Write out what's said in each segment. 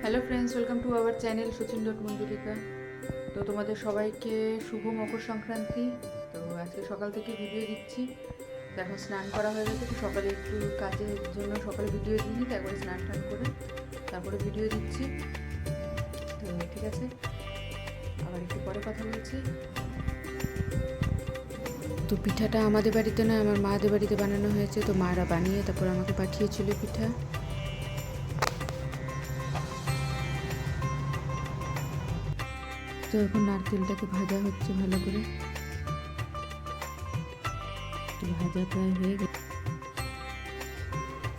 Hello friends, welcome to our channel সচিন.মঞ্জুরিকা। তো তোমাদের সবাইকে শুভ মকর সংক্রান্তি। তো আজকে সকাল থেকে ভিডিও দিচ্ছি। তো এখন স্নান করা হয়ে গেছে, তো সকালে একটু কাজের জন্য সকালে ভিডিও দিইনি, তারপরে স্নান টান করে তারপরে ভিডিও দিচ্ছি। তো ঠিক আছে, আবার একটু পরে কথা বলছি। তো পিঠাটা আমাদের বাড়িতে না, আমার মাদের বাড়িতে বানানো হয়েছে। তো মারা বানিয়ে তারপর আমাকে পাঠিয়েছিল পিঠা। তো এখন নারকেলটাকে ভাজা হচ্ছে ভালো করে। তো ভাজা প্রায় হয়ে গেছে।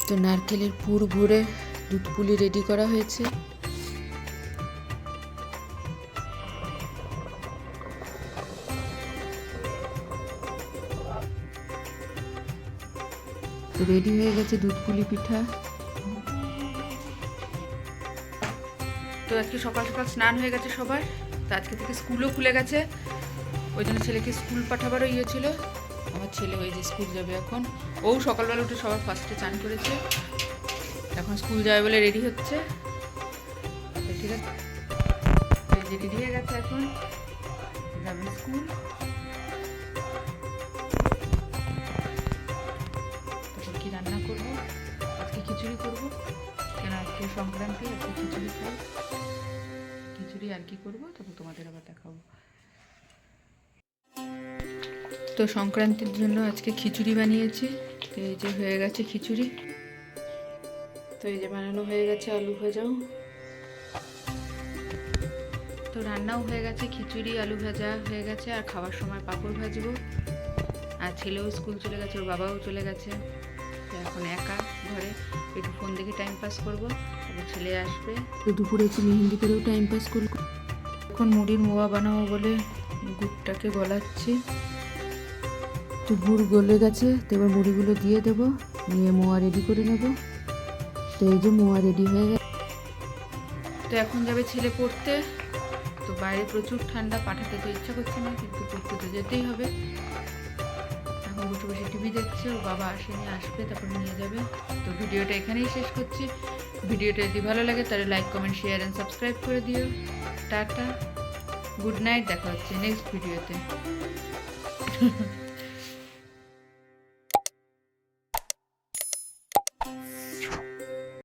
তো নারকেলের পুর ভরে দুধ পুলি রেডি করা হয়েছে। তো রেডি হয়ে গেছে দুধ পুলি পিঠা। তো আজকে সকাল সকাল স্নান হয়ে গেছে সবার। তো আজকে থেকে স্কুলও খুলে গেছে, ওই জন্য ছেলেকে স্কুল পাঠাবারও ইয়ে ছিল। আমার ছেলে ওই যে স্কুল যাবে এখন। ও সকালবেলা উঠে সবার ফার্স্টে চান করেছে, এখন স্কুল যাবে বলে রেডি হচ্ছে। ঠিক আছে, রেডি হয়ে গেছে, এখন যাবে স্কুল। তারপর কি রান্না করবো? আজকে খিচুড়ি করবো, কেন আজকে সংক্রান্তি, আজকে খিচুড়ি খাই। খিচুড়ি আর কি করবো তখন তোমাদের আবার দেখাবো। তো সংক্রান্তির জন্য আজকে খিচুড়ি বানিয়েছি। তো এই যে হয়ে গেছে খিচুড়ি। তো এই যে বানানো হয়ে গেছে আলু ভাজাও। তো রান্নাও হয়ে গেছে, খিচুড়ি আলু ভাজা হয়ে গেছে, আর খাওয়ার সময় পাঁপড় ভাজবো। আর ছেলেও স্কুল চলে গেছে, ওর বাবাও চলে গেছে। তো এখন একা ঘরে একটু ফোন দেখে টাইম পাস করবো, তারপর ছেলে আসবে। তো দুপুরে একটু মেহেন্দি করেও টাইম পাস করবো। এখন মুড়ির মোয়া বানাবো বলে গুড়টাকে গলাচ্ছি। তো গুড় গলে গেছে, তো এবার মুড়িগুলো দিয়ে দেবো, নিয়ে মোয়া রেডি করে নেব। তো এই যে মোয়া রেডি হয়ে গেছে। তো এখন যাবে ছেলে পড়তে। তো বাইরে প্রচুর ঠান্ডা, পাঠাতে তো ইচ্ছা করছে না, কিন্তু পড়তে তো যেতেই হবে। এখন বসে বসে টিভি দেখছে, ওর বাবা আসেনি, আসবে তারপর নিয়ে যাবে। তো ভিডিওটা এখানেই শেষ করছি। ভিডিওটা যদি ভালো লাগে তাহলে like, comment, share and subscribe করে দিও। টাটা, গুড নাইট, দেখা হচ্ছে নেক্সট ভিডিওতে।